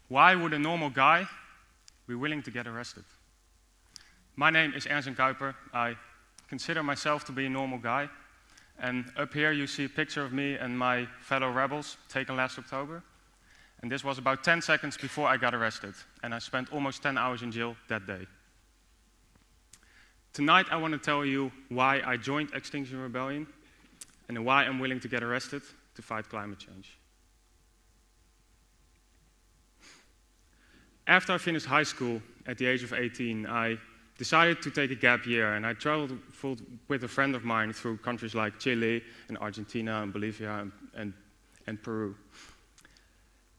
Why would a normal guy be willing to get arrested? My name is Ernst-Jan Kuiper. I consider myself to be a normal guy. And up here you see a picture of me and my fellow rebels taken last October. And this was about 10 seconds before I got arrested. And I spent almost 10 hours in jail that day. Tonight I want to tell you why I joined Extinction Rebellion and why I'm willing to get arrested to fight climate change. After I finished high school at the age of 18, I decided to take a gap year, and I traveled with a friend of mine through countries like Chile and Argentina and Bolivia and Peru.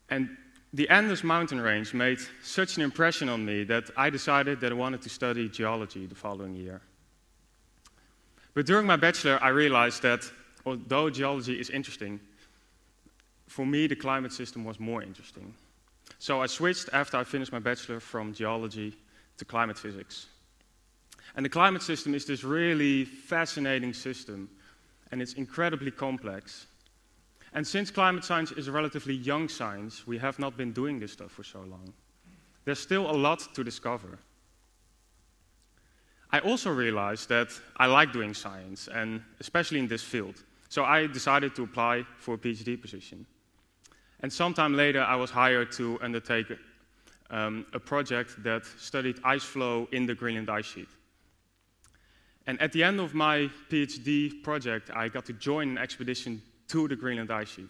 And the Andes mountain range made such an impression on me that I decided that I wanted to study geology the following year. But during my bachelor, I realized that although geology is interesting, for me the climate system was more interesting. So I switched after I finished my bachelor from geology to climate physics. And the climate system is this really fascinating system, and it's incredibly complex. And since climate science is a relatively young science, we have not been doing this stuff for so long. There's still a lot to discover. I also realized that I like doing science, and especially in this field. So I decided to apply for a PhD position. And sometime later, I was hired to undertake a project that studied ice flow in the Greenland ice sheet. And at the end of my PhD project, I got to join an expedition to the Greenland ice sheet.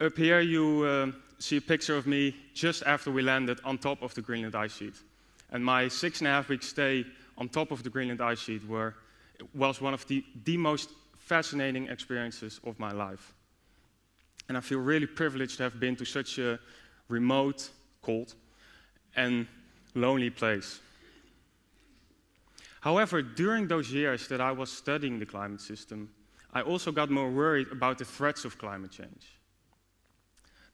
Up here, you see a picture of me just after we landed on top of the Greenland ice sheet. And my 6.5-week stay on top of the Greenland ice sheet was one of the most fascinating experiences of my life. And I feel really privileged to have been to such a remote, cold, and lonely place. However, during those years that I was studying the climate system, I also got more worried about the threats of climate change.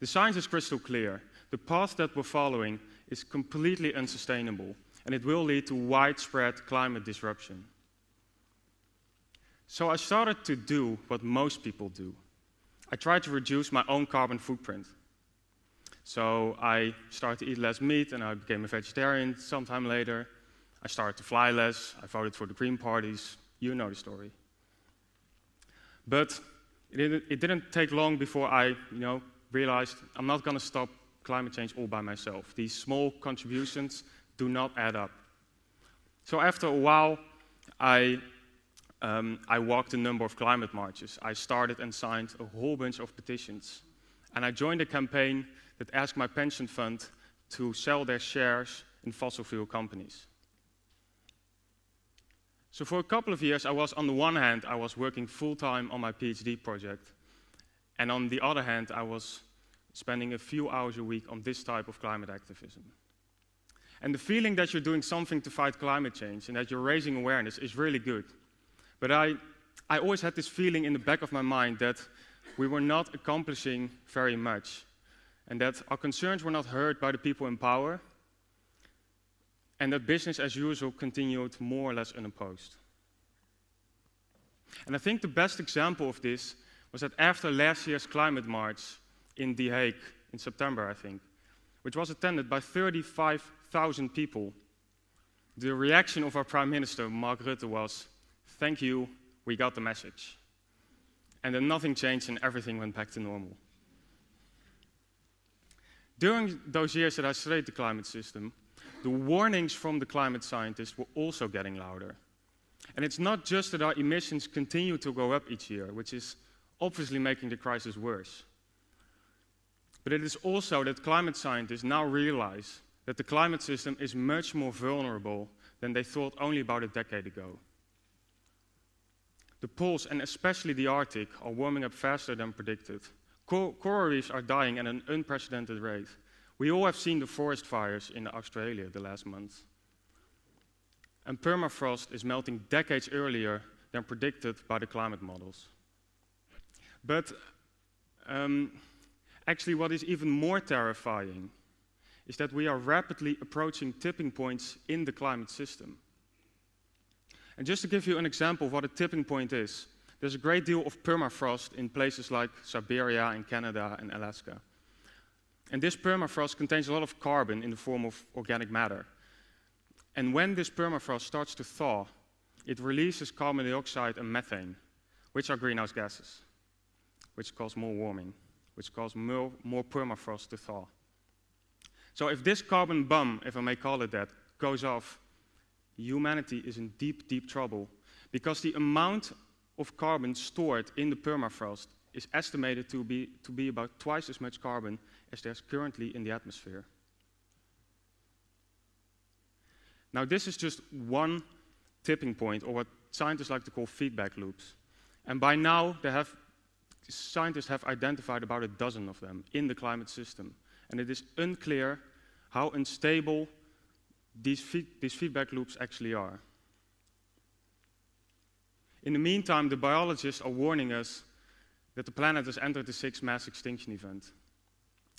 The science is crystal clear. The path that we're following is completely unsustainable, and it will lead to widespread climate disruption. So I started to do what most people do. I tried to reduce my own carbon footprint. So I started to eat less meat, and I became a vegetarian sometime later. I started to fly less. I voted for the Green parties. You know the story. But it didn't take long before I realized I'm not going to stop climate change all by myself. These small contributions do not add up. So after a while, I walked a number of climate marches. I started and signed a whole bunch of petitions. And I joined a campaign that asked my pension fund to sell their shares in fossil fuel companies. So for a couple of years, on the one hand, I was working full-time on my PhD project. And on the other hand, I was spending a few hours a week on this type of climate activism. And the feeling that you're doing something to fight climate change and that you're raising awareness is really good. But I always had this feeling in the back of my mind that we were not accomplishing very much, and that our concerns were not heard by the people in power, and that business as usual continued more or less unopposed. And I think the best example of this was that after last year's climate march in Den Haag in September, I think, which was attended by 35,000 people, the reaction of our Prime Minister, Mark Rutte, was, "Thank you, we got the message." And then nothing changed and everything went back to normal. During those years that I studied the climate system, the warnings from the climate scientists were also getting louder. And it's not just that our emissions continue to go up each year, which is obviously making the crisis worse. But it is also that climate scientists now realize that the climate system is much more vulnerable than they thought only about a decade ago. The poles, and especially the Arctic, are warming up faster than predicted. Coral reefs are dying at an unprecedented rate. We all have seen the forest fires in Australia the last month. And permafrost is melting decades earlier than predicted by the climate models. But actually what is even more terrifying is that we are rapidly approaching tipping points in the climate system. And just to give you an example of what a tipping point is, there's a great deal of permafrost in places like Siberia and Canada and Alaska. And this permafrost contains a lot of carbon in the form of organic matter. And when this permafrost starts to thaw, it releases carbon dioxide and methane, which are greenhouse gases, which cause more warming, which cause more permafrost to thaw. So if this carbon bomb, if I may call it that, goes off, humanity is in deep, deep trouble, because the amount of carbon stored in the permafrost is estimated to be about twice as much carbon as there's currently in the atmosphere. Now, this is just one tipping point, or what scientists like to call feedback loops. And by now, scientists have identified about a dozen of them in the climate system. And it is unclear how unstable these feedback loops actually are. In the meantime, the biologists are warning us that the planet has entered the sixth mass extinction event.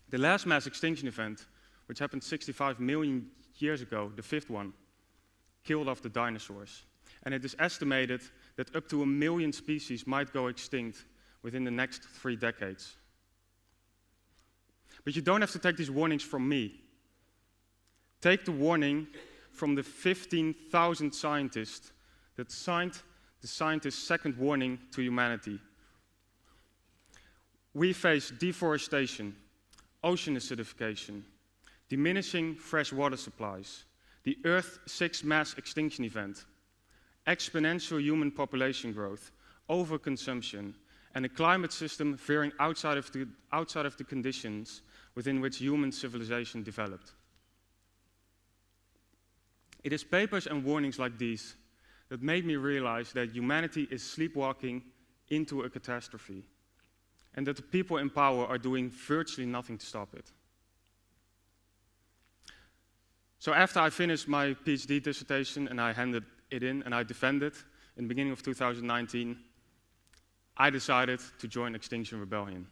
The last mass extinction event, which happened 65 million years ago, the fifth one, killed off the dinosaurs. And it is estimated that up to 1 million species might go extinct within the next 3 decades. But you don't have to take these warnings from me. Take the warning from the 15,000 scientists that signed the scientists' second warning to humanity. We face deforestation, ocean acidification, diminishing fresh water supplies, the Earth's sixth mass extinction event, exponential human population growth, overconsumption, and a climate system veering outside of the conditions within which human civilization developed. It is papers and warnings like these that made me realize that humanity is sleepwalking into a catastrophe, and that the people in power are doing virtually nothing to stop it. So after I finished my PhD dissertation and I handed it in and I defended it in the beginning of 2019, I decided to join Extinction Rebellion.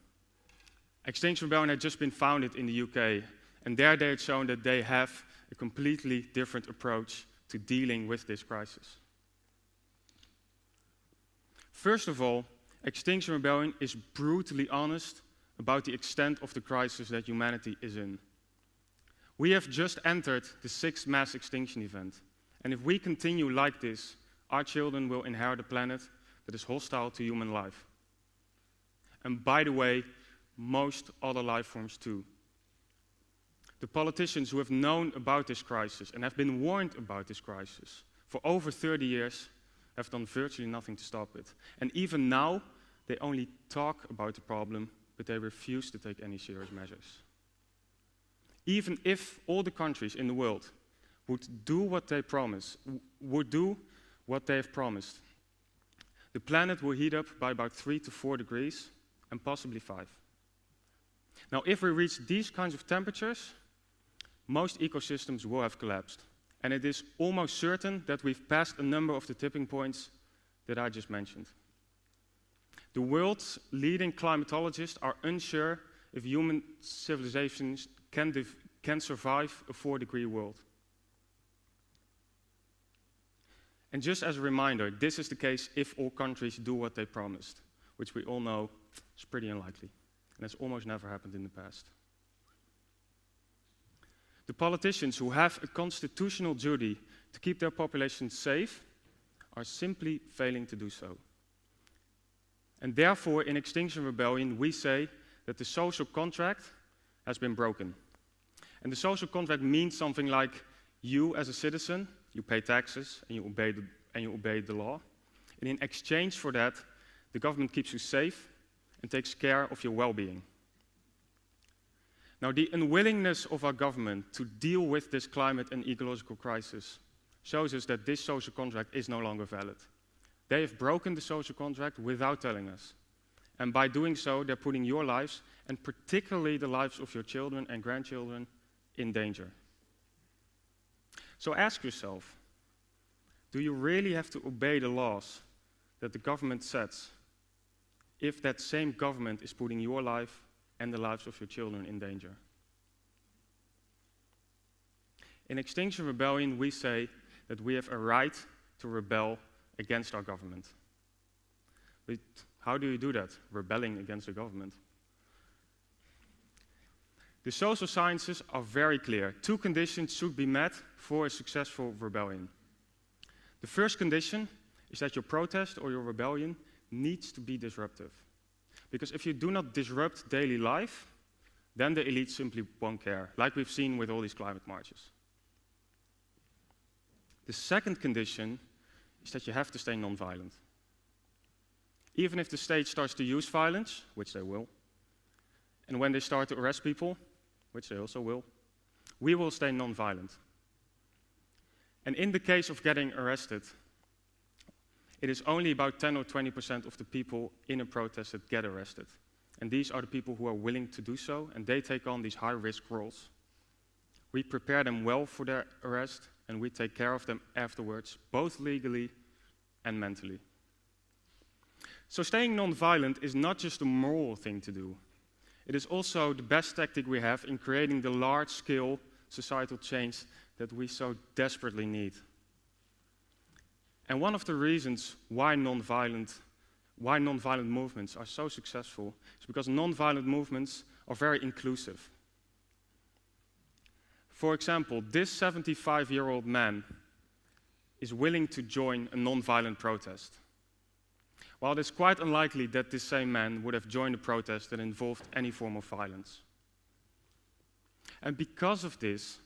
Extinction Rebellion had just been founded in the UK, and there they had shown that they have a completely different approach to dealing with this crisis. First of all, Extinction Rebellion is brutally honest about the extent of the crisis that humanity is in. We have just entered the sixth mass extinction event, and if we continue like this, our children will inherit a planet that is hostile to human life. And by the way, most other life forms too. The politicians who have known about this crisis and have been warned about this crisis for over 30 years have done virtually nothing to stop it. And even now, they only talk about the problem, but they refuse to take any serious measures. Even if all the countries in the world would do what they promise, would do what they have promised, the planet will heat up by about 3 to 4 degrees, and possibly 5. Now, if we reach these kinds of temperatures, most ecosystems will have collapsed. And it is almost certain that we've passed a number of the tipping points that I just mentioned. The world's leading climatologists are unsure if human civilizations can survive a 4-degree world. And just as a reminder, this is the case if all countries do what they promised, which we all know is pretty unlikely, and has almost never happened in the past. The politicians who have a constitutional duty to keep their population safe are simply failing to do so. And therefore, in Extinction Rebellion, we say that the social contract has been broken. And the social contract means something like you, as a citizen, you pay taxes and you obey the law. And in exchange for that, the government keeps you safe and takes care of your well-being. Now, the unwillingness of our government to deal with this climate and ecological crisis shows us that this social contract is no longer valid. They have broken the social contract without telling us. And by doing so, they're putting your lives, and particularly the lives of your children and grandchildren, in danger. So ask yourself, do you really have to obey the laws that the government sets if that same government is putting your life and the lives of your children in danger? In Extinction Rebellion, we say that we have a right to rebel against our government. But how do you do that? Rebelling against the government. The social sciences are very clear. 2 conditions should be met for a successful rebellion. The first condition is that your protest or your rebellion needs to be disruptive. Because if you do not disrupt daily life, then the elite simply won't care, like we've seen with all these climate marches. The second condition is that you have to stay non-violent. Even if the state starts to use violence, which they will, and when they start to arrest people, which they also will, we will stay non-violent. And in the case of getting arrested, it is only about 10 or 20% of the people in a protest that get arrested. And these are the people who are willing to do so, and they take on these high-risk roles. We prepare them well for their arrest, and we take care of them afterwards, both legally and mentally. So staying non-violent is not just a moral thing to do. It is also the best tactic we have in creating the large-scale societal change that we so desperately need. And one of the reasons why non-violent movements are so successful is because non-violent movements are very inclusive. For example, this 75-year-old man is willing to join a non-violent protest, while it is quite unlikely that this same man would have joined a protest that involved any form of violence. And because of this,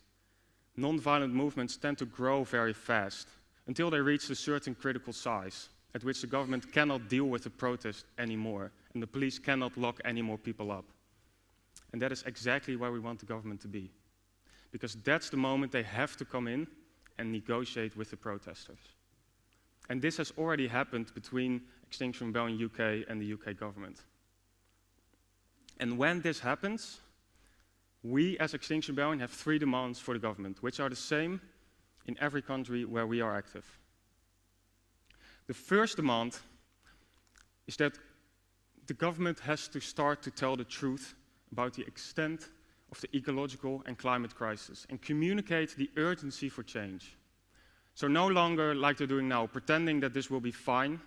non-violent movements tend to grow very fast until they reach a certain critical size at which the government cannot deal with the protest anymore and the police cannot lock any more people up. And that is exactly where we want the government to be, because that's the moment they have to come in and negotiate with the protesters. And this has already happened between Extinction Rebellion UK and the UK government. And when this happens, we as Extinction Rebellion have 3 demands for the government, which are the same in every country where we are active. The first demand is that the government has to start to tell the truth about the extent of the ecological and climate crisis and communicate the urgency for change. So no longer, like they're doing now, pretending that this will be fine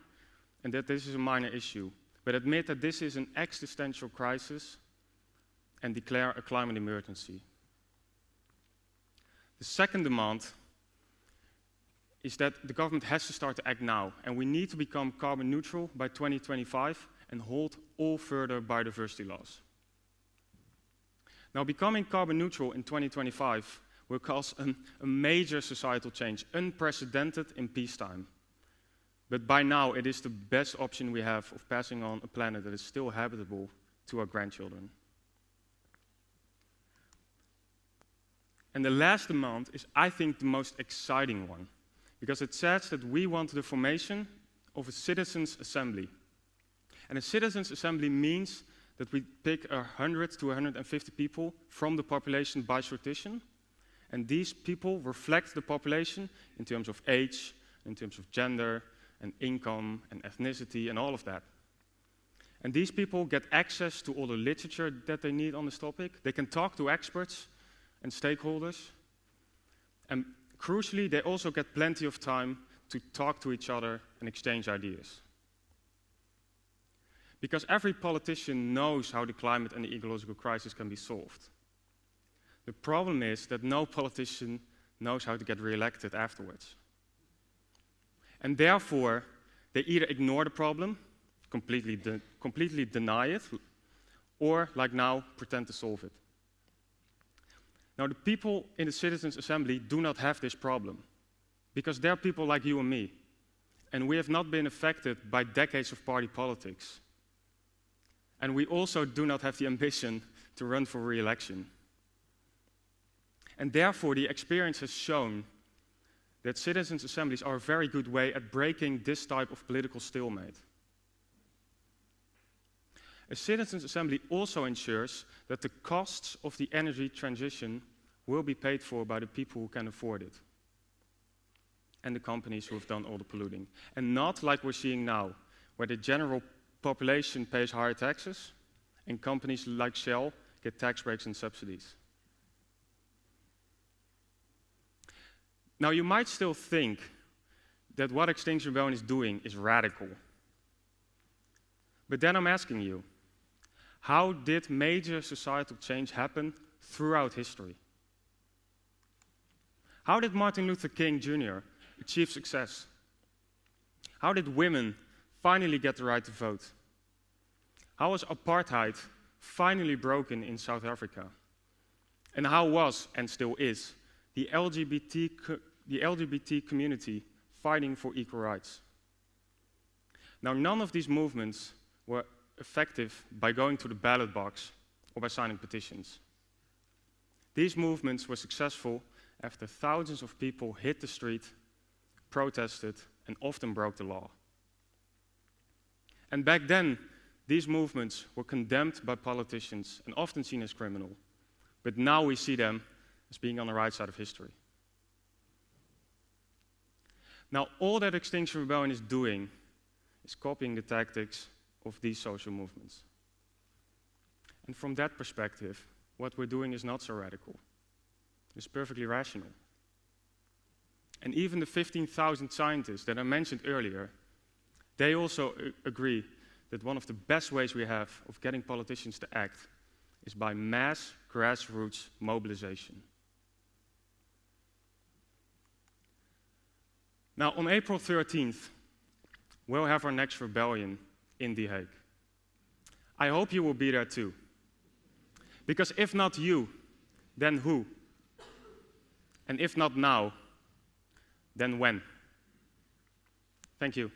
and that this is a minor issue, but admit that this is an existential crisis and declare a climate emergency. The second demand is that the government has to start to act now, and we need to become carbon neutral by 2025 and hold all further biodiversity laws. Now, becoming carbon neutral in 2025 will cause a major societal change, unprecedented in peacetime. But by now, it is the best option we have of passing on a planet that is still habitable to our grandchildren. And the last demand is, I think, the most exciting one, because it says that we want the formation of a citizens' assembly. And a citizens' assembly means that we pick 100 to 150 people from the population by sortition, and these people reflect the population in terms of age, in terms of gender, and income, and ethnicity, and all of that. And these people get access to all the literature that they need on this topic. They can talk to experts and stakeholders. And crucially, they also get plenty of time to talk to each other and exchange ideas. Because every politician knows how the climate and the ecological crisis can be solved. The problem is that no politician knows how to get re-elected afterwards. And therefore, they either ignore the problem, completely deny it, or, like now, pretend to solve it. Now, the people in the Citizens' Assembly do not have this problem, because they're people like you and me, and we have not been affected by decades of party politics. And we also do not have the ambition to run for re-election. And therefore, the experience has shown that citizens' assemblies are a very good way at breaking this type of political stalemate. A citizens' assembly also ensures that the costs of the energy transition will be paid for by the people who can afford it, and the companies who have done all the polluting. And not like we're seeing now, where the general population pays higher taxes, and companies like Shell get tax breaks and subsidies. Now, you might still think that what Extinction Rebellion is doing is radical. But then I'm asking you, how did major societal change happen throughout history. How did Martin Luther King Jr. achieve success? How did women finally get the right to vote? How was apartheid finally broken in South Africa? And how was, and still is, the LGBT community fighting for equal rights? Now, none of these movements were effective by going to the ballot box or by signing petitions. These movements were successful after thousands of people hit the street, protested, and often broke the law. And back then, these movements were condemned by politicians and often seen as criminal. But now we see them as being on the right side of history. Now, all that Extinction Rebellion is doing is copying the tactics of these social movements. And from that perspective, what we're doing is not so radical. It's perfectly rational. And even the 15,000 scientists that I mentioned earlier, they also agree that one of the best ways we have of getting politicians to act is by mass grassroots mobilization. Now, on April 13th, we'll have our next rebellion in Den Haag. I hope you will be there too. Because if not you, then who? And if not now, then when? Thank you.